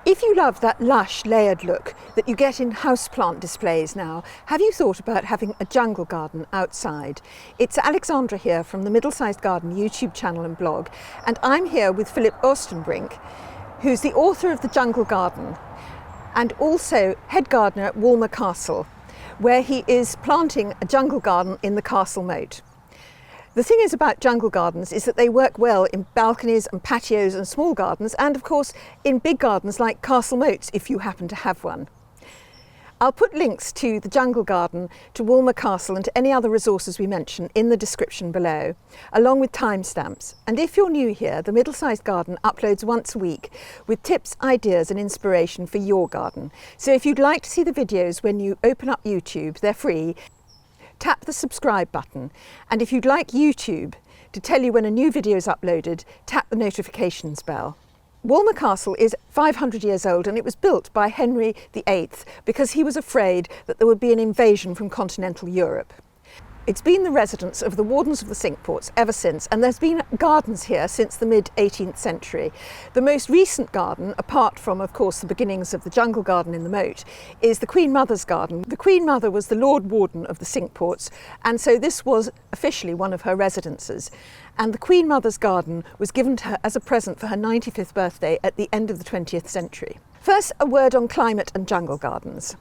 If you love that lush, layered look that you get in houseplant displays now, have you thought about having a jungle garden outside? It's Alexandra here from the Middle-Sized Garden YouTube channel and blog, and I'm here with Philip Oostenbrink, who's the author of The Jungle Garden and also head gardener at Walmer Castle, where he is planting a jungle garden in the castle moat. The thing is about jungle gardens is that they work well in balconies and patios and small gardens, and of course in big gardens like castle moats if you happen to have one. I'll put links to the jungle garden, to Walmer Castle and to any other resources we mention in the description below, along with timestamps. And if you're new here, the Middle-Sized Garden uploads once a week with tips, ideas and inspiration for your garden. So if you'd like to see the videos when you open up YouTube, they're free. Tap the subscribe button, and if you'd like YouTube to tell you when a new video is uploaded, tap the notifications bell. Walmer Castle is 500 years old, and it was built by Henry VIII because he was afraid that there would be an invasion from continental Europe. It's been the residence of the wardens of the Cinque Ports ever since, and there's been gardens here since the mid-18th century. The most recent garden, apart from, of course, the beginnings of the jungle garden in the moat, is the Queen Mother's garden. The Queen Mother was the Lord Warden of the Cinque Ports, and so this was officially one of her residences. And the Queen Mother's garden was given to her as a present for her 95th birthday at the end of the 20th century. First, a word on climate and jungle gardens.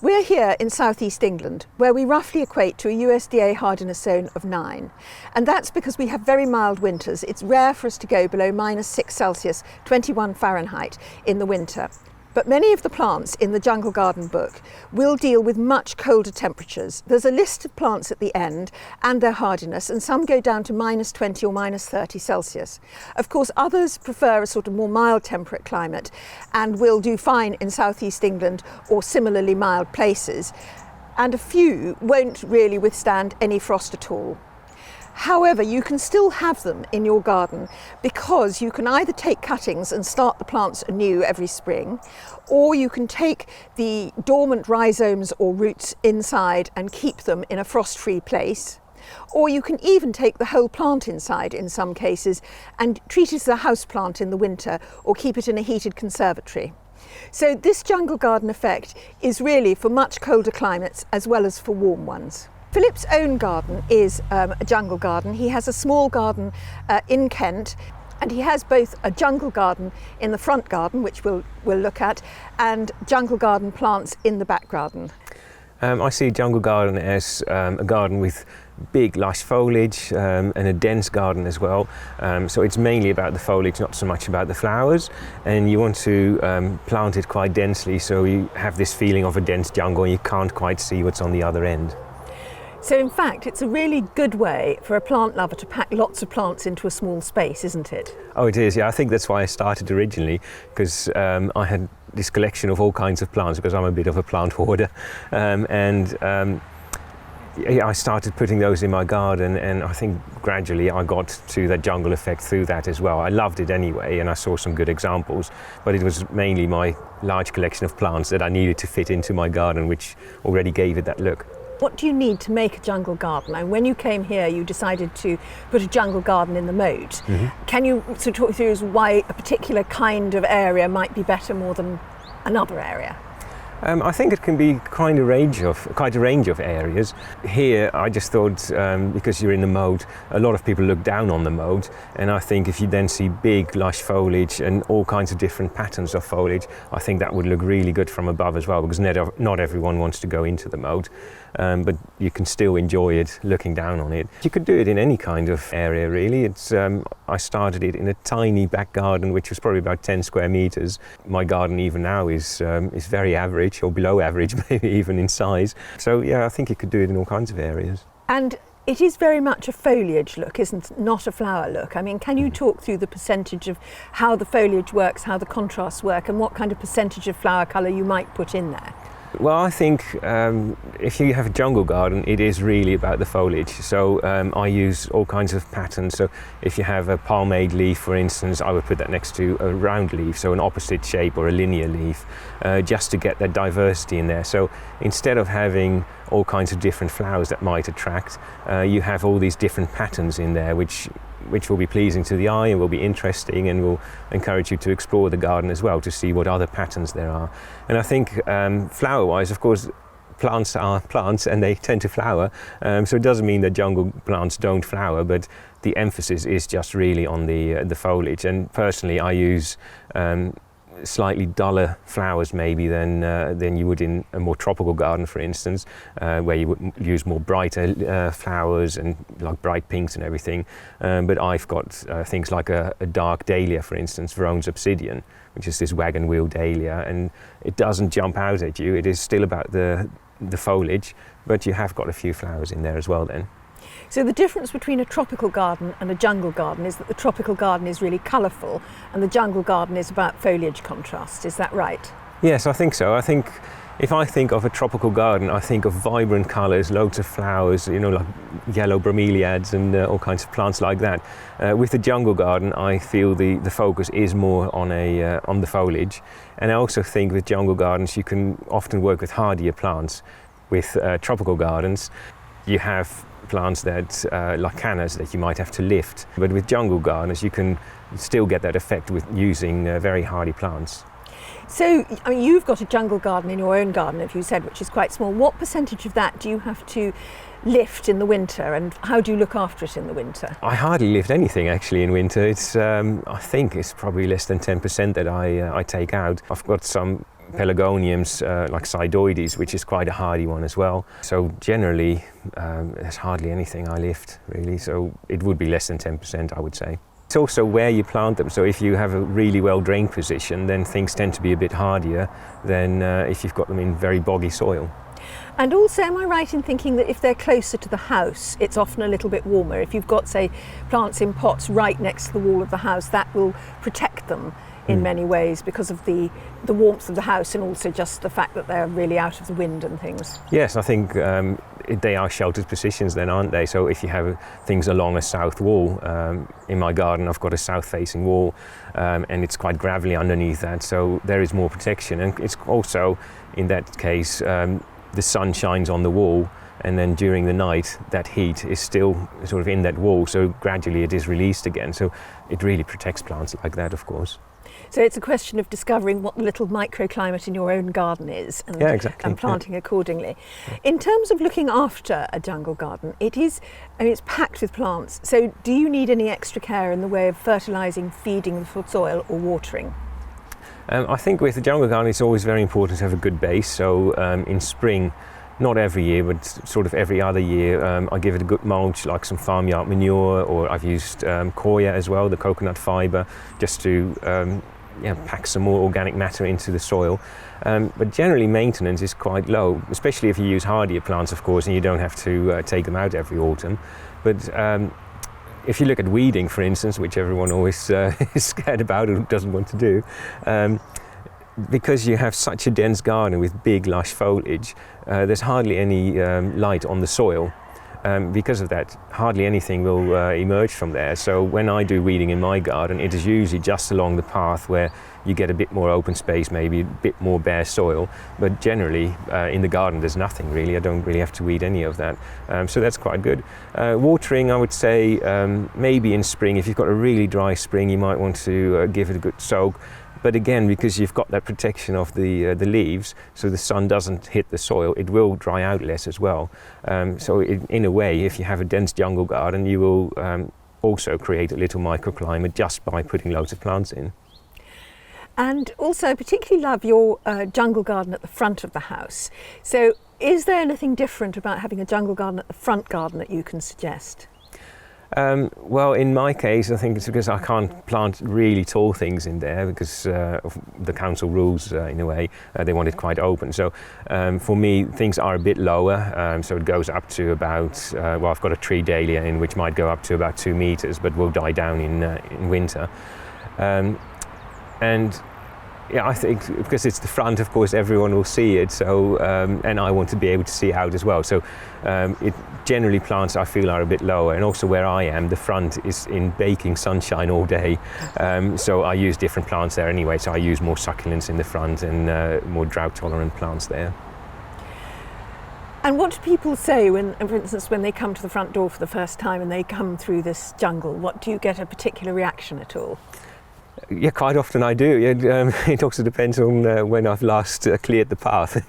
We're here in southeast England, where we roughly equate to a USDA hardiness zone of 9. And that's because we have very mild winters. It's rare for us to go below -6 Celsius, 21 Fahrenheit in the winter. But many of the plants in the Jungle Garden book will deal with much colder temperatures. There's a list of plants at the end and their hardiness, and some go down to -20 or -30 Celsius. Of course, others prefer a sort of more mild temperate climate and will do fine in southeast England or similarly mild places. And a few won't really withstand any frost at all. However, you can still have them in your garden because you can either take cuttings and start the plants anew every spring, or you can take the dormant rhizomes or roots inside and keep them in a frost-free place, or you can even take the whole plant inside in some cases and treat it as a house plant in the winter or keep it in a heated conservatory. So this jungle garden effect is really for much colder climates as well as for warm ones. Philip's own garden is a jungle garden. He has a small garden in Kent, and he has both a jungle garden in the front garden, which we'll look at, and jungle garden plants in the back garden. I see a jungle garden as a garden with big lush foliage and a dense garden as well. So it's mainly about the foliage, not so much about the flowers, and you want to plant it quite densely so you have this feeling of a dense jungle and you can't quite see what's on the other end. So in fact, it's a really good way for a plant lover to pack lots of plants into a small space, isn't it? Oh, it is, yeah. I think that's why I started originally, because I had this collection of all kinds of plants, because I'm a bit of a plant hoarder. I started putting those in my garden, and I think gradually I got to that jungle effect through that as well. I loved it anyway, and I saw some good examples, but it was mainly my large collection of plants that I needed to fit into my garden, which already gave it that look. What do you need to make a jungle garden? And when you came here, you decided to put a jungle garden in the moat. Mm-hmm. Can you sort of talk through why a particular kind of area might be better more than another area? I think it can be quite a range of areas. Here, I just thought, because you're in the moat, a lot of people look down on the moat, and I think if you then see big, lush foliage and all kinds of different patterns of foliage, I think that would look really good from above as well, because not everyone wants to go into the moat, but you can still enjoy it looking down on it. You could do it in any kind of area, really. I started it in a tiny back garden, which was probably about 10 square meters. My garden even now is very average, or below average, maybe even in size. So yeah, I think you could do it in all kinds of areas. And it is very much a foliage look, isn't it? Not a flower look. I mean, can you talk through the percentage of how the foliage works, how the contrasts work, and what kind of percentage of flower colour you might put in there? Well, I think if you have a jungle garden, it is really about the foliage. So I use all kinds of patterns. So if you have a palmade leaf, for instance, I would put that next to a round leaf, so an opposite shape or a linear leaf, just to get that diversity in there. So instead of having all kinds of different flowers that might attract, you have all these different patterns in there, which which will be pleasing to the eye and will be interesting and will encourage you to explore the garden as well, to see what other patterns there are. And I think flower-wise, of course, plants are plants and they tend to flower, so it doesn't mean that jungle plants don't flower, but the emphasis is just really on the foliage. And personally, I use slightly duller flowers maybe than you would in a more tropical garden, for instance, where you would use more brighter flowers and like bright pinks and everything. But I've got things like a dark dahlia, for instance, Verone's obsidian, which is this wagon wheel dahlia, and it doesn't jump out at you. It is still about the foliage, but you have got a few flowers in there as well then. So the difference between a tropical garden and a jungle garden is that the tropical garden is really colourful and the jungle garden is about foliage contrast. Is that right? Yes, I think so. I think if I think of a tropical garden, I think of vibrant colours, loads of flowers, you know, like yellow bromeliads and all kinds of plants like that. With the jungle garden, I feel the focus is more on the foliage. And I also think with jungle gardens, you can often work with hardier plants. With tropical gardens, you have plants that like cannas that you might have to lift, but with jungle gardens you can still get that effect with using very hardy plants. So, I mean, you've got a jungle garden in your own garden, as you said, which is quite small. What percentage of that do you have to lift in the winter, and how do you look after it in the winter? I hardly lift anything actually in winter. It's I think it's probably less than 10% that I take out. I've got some pelargoniums like Sidoides, which is quite a hardy one as well. So generally there's hardly anything I lift really, so it would be less than 10%, I would say. It's also where you plant them, so if you have a really well drained position, then things tend to be a bit hardier than if you've got them in very boggy soil. And also, am I right in thinking that if they're closer to the house, it's often a little bit warmer? If you've got, say, plants in pots right next to the wall of the house, that will protect them in many ways because of the warmth of the house and also just the fact that they're really out of the wind and things. Yes, I think they are sheltered positions then, aren't they? So if you have things along a south wall, in my garden I've got a south-facing wall and it's quite gravelly underneath that, so there is more protection. And it's also, in that case, the sun shines on the wall, and then during the night that heat is still sort of in that wall, so gradually it is released again. So it really protects plants like that, of course. So it's a question of discovering what the little microclimate in your own garden is and, yeah, exactly. and planting accordingly. In terms of looking after a jungle garden, it's packed with plants. So do you need any extra care in the way of fertilising, feeding the soil or watering? I think with the jungle garden it's always very important to have a good base. So in spring, not every year, but sort of every other year, I give it a good mulch, like some farmyard manure, or I've used koya as well, the coconut fibre, just to pack some more organic matter into the soil. But generally maintenance is quite low, especially if you use hardier plants, of course, and you don't have to take them out every autumn. But if you look at weeding, for instance, which everyone always is scared about and doesn't want to do, because you have such a dense garden with big lush foliage, there's hardly any light on the soil. Because of that, hardly anything will emerge from there. So when I do weeding in my garden, it is usually just along the path where you get a bit more open space, maybe a bit more bare soil. But generally, in the garden, there's nothing really. I don't really have to weed any of that. So that's quite good. Watering, I would say, maybe in spring. If you've got a really dry spring, you might want to give it a good soak. But again, because you've got that protection of the leaves, so the sun doesn't hit the soil, it will dry out less as well. So in a way, if you have a dense jungle garden, you will also create a little microclimate just by putting loads of plants in. And also, I particularly love your jungle garden at the front of the house. So is there anything different about having a jungle garden at the front garden that you can suggest? Well, in my case, I think it's because I can't plant really tall things in there because of the council rules, in a way. They want it quite open. So for me, things are a bit lower. So it goes up to about, well, I've got a tree dahlia in which might go up to about 2 meters, but will die down in winter. And yeah, I think because it's the front, of course, everyone will see it. So, and I want to be able to see out as well. So, it generally plants I feel are a bit lower, and also where I am, the front is in baking sunshine all day. So I use different plants there anyway. So I use more succulents in the front and more drought-tolerant plants there. And what do people say when, for instance, when they come to the front door for the first time and they come through this jungle? What do you get a particular reaction at all? Yeah, quite often I do. It also depends on when I've last cleared the path.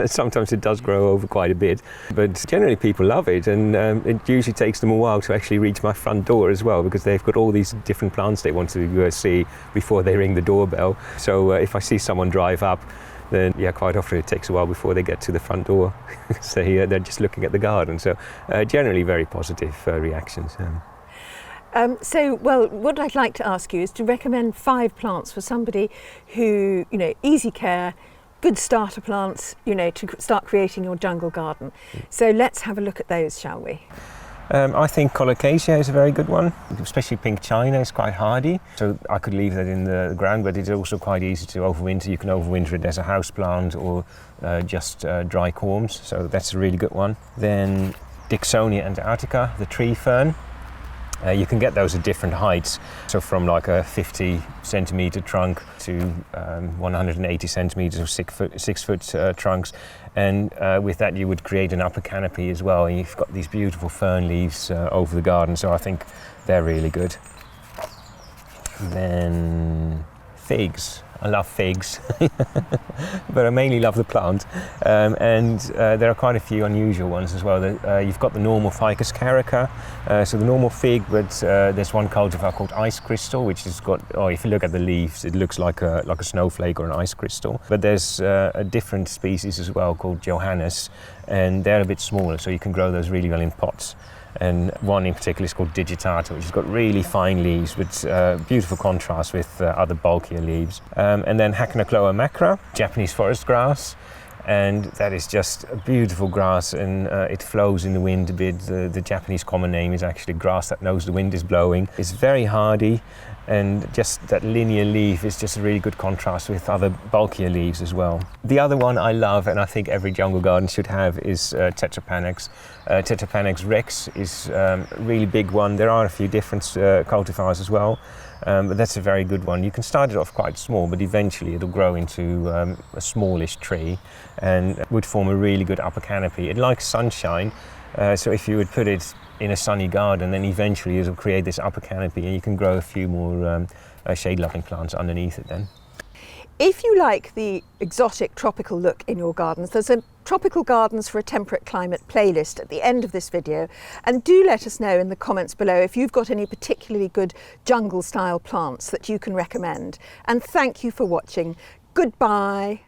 Sometimes it does grow over quite a bit, but generally people love it, and it usually takes them a while to actually reach my front door as well, because they've got all these different plants they want to see before they ring the doorbell. So if I see someone drive up, then yeah, quite often it takes a while before they get to the front door. So they're just looking at the garden. So generally very positive reactions. Well, what I'd like to ask you is to recommend 5 plants for somebody who, easy care, good starter plants, to start creating your jungle garden. So let's have a look at those, shall we? I think Colocasia is a very good one, especially Pink China is quite hardy. So I could leave that in the ground, but it's also quite easy to overwinter. You can overwinter it as a house plant or just dry corms, so that's a really good one. Then Dicksonia Antarctica, the tree fern. You can get those at different heights, so from like a 50 centimetre trunk to 180 centimetres of 6 foot trunks, and with that you would create an upper canopy as well, and you've got these beautiful fern leaves over the garden, so I think they're really good. Then figs. I love figs, but I mainly love the plant, and there are quite a few unusual ones as well. You've got the normal Ficus carica, so the normal fig, but there's one cultivar called ice crystal, which has got, if you look at the leaves, it looks like a snowflake or an ice crystal. But there's a different species as well called Johannes, and they're a bit smaller, so you can grow those really well in pots. And one in particular is called digitata, which has got really fine leaves with beautiful contrast with other bulkier leaves. And then Hakonechloa macra, Japanese forest grass, and that is just a beautiful grass, and it flows in the wind a bit. The Japanese common name is actually grass that knows the wind is blowing. It's very hardy, and just that linear leaf is just a really good contrast with other bulkier leaves as well. The other one I love, and I think every jungle garden should have, is Tetrapanax. Tetrapanax Rex is a really big one. There are a few different cultivars as well, but that's a very good one. You can start it off quite small, but eventually it'll grow into a smallish tree and would form a really good upper canopy. It likes sunshine, so if you would put it in a sunny garden, then eventually it'll create this upper canopy, and you can grow a few more shade-loving plants underneath it then. If you like the exotic tropical look in your gardens, there's a Tropical Gardens for a Temperate Climate playlist at the end of this video, and do let us know in the comments below if you've got any particularly good jungle style plants that you can recommend. And thank you for watching. Goodbye.